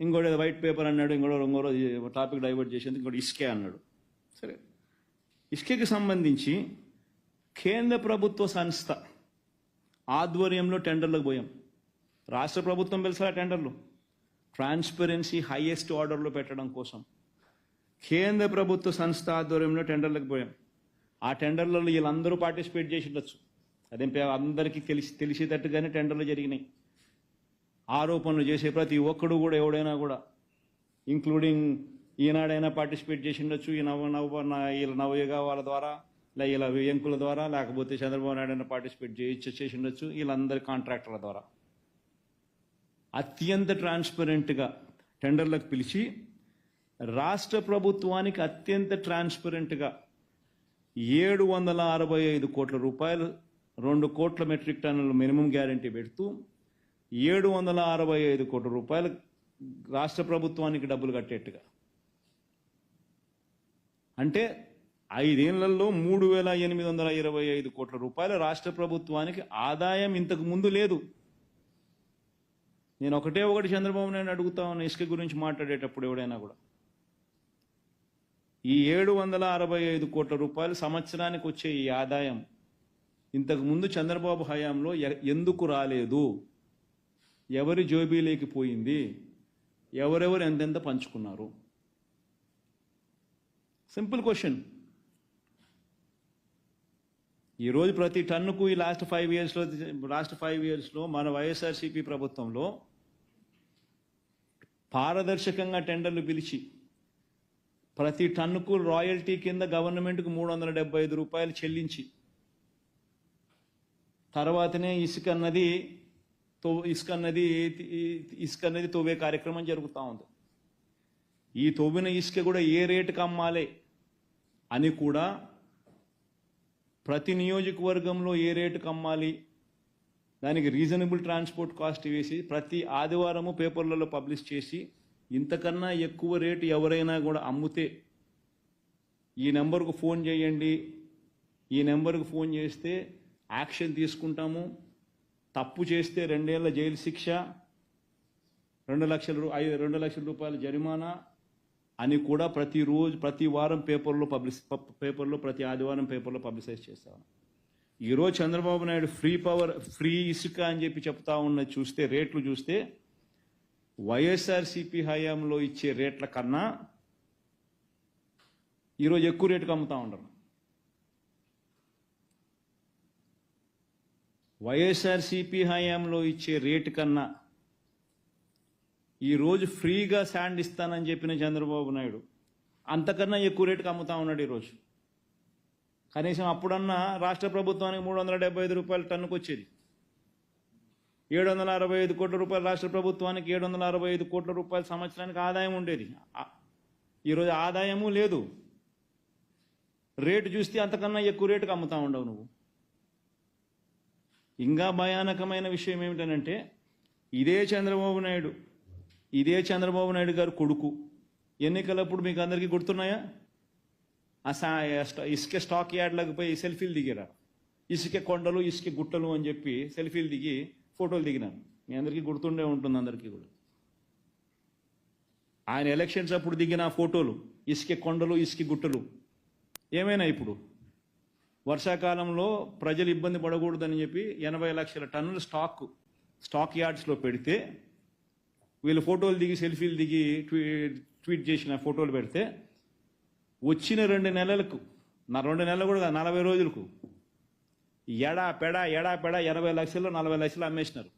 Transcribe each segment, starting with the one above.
ఇంకోటి white paper అన్నాడు, ఇంకోటి టాపిక్ డైవర్ట్ చేసేది, ఇంకోటి ఇసుకే అన్నాడు. సరే, ఇసుకకి సంబంధించి కేంద్ర ప్రభుత్వ సంస్థ ఆధ్వర్యంలో టెండర్లకు పోయాం. రాష్ట్ర ప్రభుత్వం పిలిచారా టెండర్లు? ట్రాన్స్పరెన్సీ హైయెస్ట్ ఆర్డర్లో పెట్టడం కోసం కేంద్ర ప్రభుత్వ సంస్థ ఆధ్వర్యంలో టెండర్లకు పోయాం. ఆ టెండర్లలో వీళ్ళందరూ పార్టిసిపేట్ చేసి ఉండొచ్చు. అదేం అందరికీ తెలిసేటట్టుగానే టెండర్లు జరిగినాయి. ఆరోపణలు చేసే ప్రతి ఒక్కడు కూడా, ఎవడైనా కూడా, ఇంక్లూడింగ్ ఈనాడైనా పార్టిసిపేట్ చేసి ఉండొచ్చు. ఈ వీళ్ళ నవయుగ వాళ్ళ ద్వారా, ఇలా వ్యంకుల ద్వారా, లేకపోతే చంద్రబాబు నాయుడు అయినా పార్టిసిపేట్ చేసి ఉండొచ్చు. వీళ్ళందరి కాంట్రాక్టర్ల ద్వారా అత్యంత ట్రాన్స్పరెంట్గా టెండర్లకు పిలిచి రాష్ట్ర ప్రభుత్వానికి అత్యంత ట్రాన్స్పరెంట్గా 765 కోట్ల రూపాయలు, 2 కోట్ల మెట్రిక్ టన్నులు మినిమం గ్యారంటీ పెడుతూ 765 కోట్ల రూపాయలు రాష్ట్ర ప్రభుత్వానికి డబ్బులు కట్టేట్టుగా. అంటే 5 ఏళ్లలో 3,825 కోట్ల రూపాయలు రాష్ట్ర ప్రభుత్వానికి ఆదాయం ఇంతకు ముందు లేదు. నేను ఒకటి చంద్రబాబు నాయుడు అడుగుతా ఉన్నా, ఇసుక గురించి మాట్లాడేటప్పుడు ఎవడైనా కూడా, ఈ 765 కోట్ల రూపాయలు సంవత్సరానికి వచ్చే ఈ ఆదాయం ఇంతకు ముందు చంద్రబాబు హయాంలో ఎందుకు రాలేదు? ఎవరి జోబీలోకి పోయింది? ఎవరెవరు ఎంతెంత పంచుకున్నారు? Simple question. ఈరోజు ప్రతి టన్నుకు ఈ లాస్ట్ 5 ఇయర్స్లో మన వైఎస్ఆర్సీపీ ప్రభుత్వంలో పారదర్శకంగా టెండర్లు పిలిచి ప్రతి టన్నుకు రాయల్టీ కింద గవర్నమెంట్కు 375 రూపాయలు చెల్లించి తర్వాతనే ఇసుక అన్నది తవ్వే కార్యక్రమం జరుగుతూ ఉంది. ఈ తవ్విన ఇసుక కూడా ఏ రేటుకి అమ్మాలి అని కూడా ప్రతి నియోజకవర్గంలో ఏ రేటుకి అమ్మాలి, దానికి రీజనబుల్ ట్రాన్స్పోర్ట్ కాస్ట్ వేసి ప్రతి ఆదివారము పేపర్లలో పబ్లిష్ చేసి, ఇంతకన్నా ఎక్కువ రేటు ఎవరైనా కూడా అమ్ముతే ఈ నెంబర్కు ఫోన్ చేయండి, ఈ నెంబర్కు ఫోన్ చేస్తే యాక్షన్ తీసుకుంటాము, తప్పు చేస్తే 2 ఏళ్ల జైలు శిక్ష, 2 లక్షల రూపాయల జరిమానా అని కూడా ప్రతి వారం పేపర్లో ప్రతి ఆదివారం పేపర్లో పబ్లిసైజ్ చేస్తాను. ఈరోజు చంద్రబాబు నాయుడు ఫ్రీ ఇసుక అని చెప్పి చెప్తా ఉన్నది చూస్తే, రేట్లు చూస్తే వైఎస్ఆర్సీపీ హయాంలో ఇచ్చే రేట్ల కన్నా ఈరోజు ఎక్కువ రేటుకు అమ్ముతా ఉండరు. వైఎస్ఆర్సీపీ హయాంలో ఇచ్చే రేటు కన్నా ఈరోజు ఫ్రీగా శాండ్ ఇస్తానని చెప్పిన చంద్రబాబు నాయుడు అంతకన్నా ఎక్కువ రేటుకు అమ్ముతా ఉన్నాడు ఈరోజు. కనీసం అప్పుడన్నా రాష్ట్ర ప్రభుత్వానికి 375 రూపాయల టన్నుకు వచ్చేది. 765 కోట్ల రూపాయలు రాష్ట్ర ప్రభుత్వానికి 765 కోట్ల రూపాయల సంవత్సరానికి ఆదాయం ఉండేది. ఈరోజు ఆదాయము లేదు. రేటు చూస్తే అంతకన్నా ఎక్కువ రేటుకు అమ్ముతా ఉండవు నువ్వు. ఇంకా భయానకమైన విషయం ఏమిటనంటే, ఇదే చంద్రబాబు నాయుడు గారు కొడుకు ఎన్నికలప్పుడు మీకు అందరికీ గుర్తున్నాయా? ఇసుక స్టాక్ యార్డ్లకు పోయి సెల్ఫీలు దిగారు. ఇసుక కొండలు, ఇసుక గుట్టలు అని చెప్పి సెల్ఫీలు దిగి ఫోటోలు దిగినాను. మీ అందరికీ గుర్తుండే ఉంటుంది అందరికీ కూడా. ఆయన ఎలక్షన్స్ అప్పుడు దిగిన ఫోటోలు, ఇసుక కొండలు, ఇసుక గుట్టలు ఏమైనా ఇప్పుడు వర్షాకాలంలో ప్రజలు ఇబ్బంది పడకూడదని చెప్పి 80 లక్షల టన్నుల స్టాక్ యార్డ్స్లో పెడితే, వీళ్ళు ఫోటోలు దిగి సెల్ఫీలు దిగి ట్వీట్ చేసిన ఫోటోలు పెడితే వచ్చిన 2 నెలలకు, 2 నెలలు కూడా 40 రోజులకు ఎడా పెడ 80 లక్షలు 40 లక్షలు అమ్మేసినారు.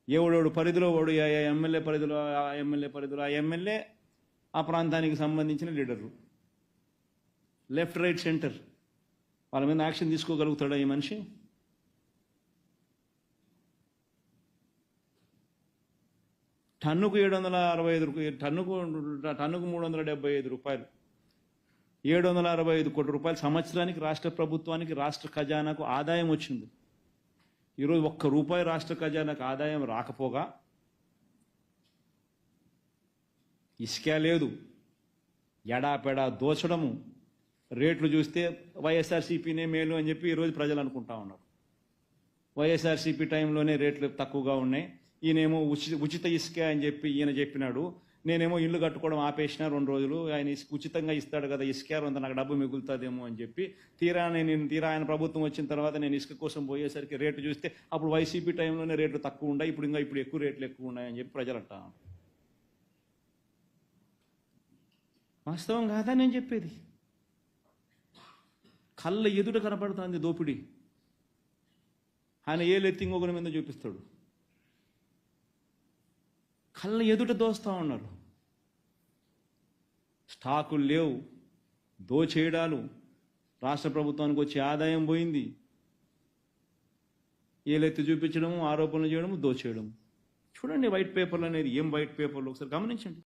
ఎవడోడు పరిధిలో వాడు, ఎమ్మెల్యే పరిధిలో ఆ ఎమ్మెల్యే ఆ ప్రాంతానికి సంబంధించిన లీడర్లు, లెఫ్ట్ రైట్ సెంటర్, వాళ్ళ మీద యాక్షన్ తీసుకోగలుగుతాడా ఈ మనిషి? టన్నుకు 765 టన్నుకు 375 రూపాయలు, 765 కోట్ల రూపాయలు సంవత్సరానికి రాష్ట్ర ప్రభుత్వానికి, రాష్ట్ర ఖజానాకు ఆదాయం వచ్చింది. ఈరోజు ₹1 రాష్ట్ర ఖజానాకు ఆదాయం రాకపోగా ఇసుక లేదు, ఎడాపెడా దోచడము, రేట్లు చూస్తే వైఎస్ఆర్సీపీనే మేలు అని చెప్పి ఈరోజు ప్రజలు అనుకుంటా ఉన్నారు. వైఎస్ఆర్సీపీ టైంలోనే రేట్లు తక్కువగా ఉన్నాయి, ఈయనేమో ఉచిత ఇసుక అని చెప్పి ఈయన చెప్పినాడు. నేనేమో ఇల్లు కట్టుకోవడం ఆపేసిన 2 రోజులు. ఆయన ఉచితంగా ఇస్తాడు కదా ఇసుక, అంత నాకు డబ్బు మిగులుతుందేమో అని చెప్పి తీరా ఆయన ప్రభుత్వం వచ్చిన తర్వాత నేను ఇసుక కోసం పోయేసరికి రేటు చూస్తే అప్పుడు వైసీపీ టైంలోనే రేట్లు తక్కువ ఉన్నాయి, ఇప్పుడు ఎక్కువ రేట్లు ఎక్కువ ఉన్నాయని చెప్పి ప్రజలు అంటారు. వాస్తవం కాదా నేను చెప్పేది? కళ్ళ ఎదుట కనపడుతుంది దోపిడీ. ఆయన ఏలెత్తి ఇంకొకరి మీద చూపిస్తాడు. కళ్ళ ఎదుట దోస్తూ ఉన్నారు. స్టాకులు లేవు, దోచేయడాలు, రాష్ట్ర ప్రభుత్వానికి వచ్చే ఆదాయం పోయింది. ఏలెత్తి చూపించడము, ఆరోపణలు చేయడము, దోచేయడము. చూడండి వైట్ పేపర్లు అనేది ఏం వైట్ పేపర్లు ఒకసారి గమనించండి.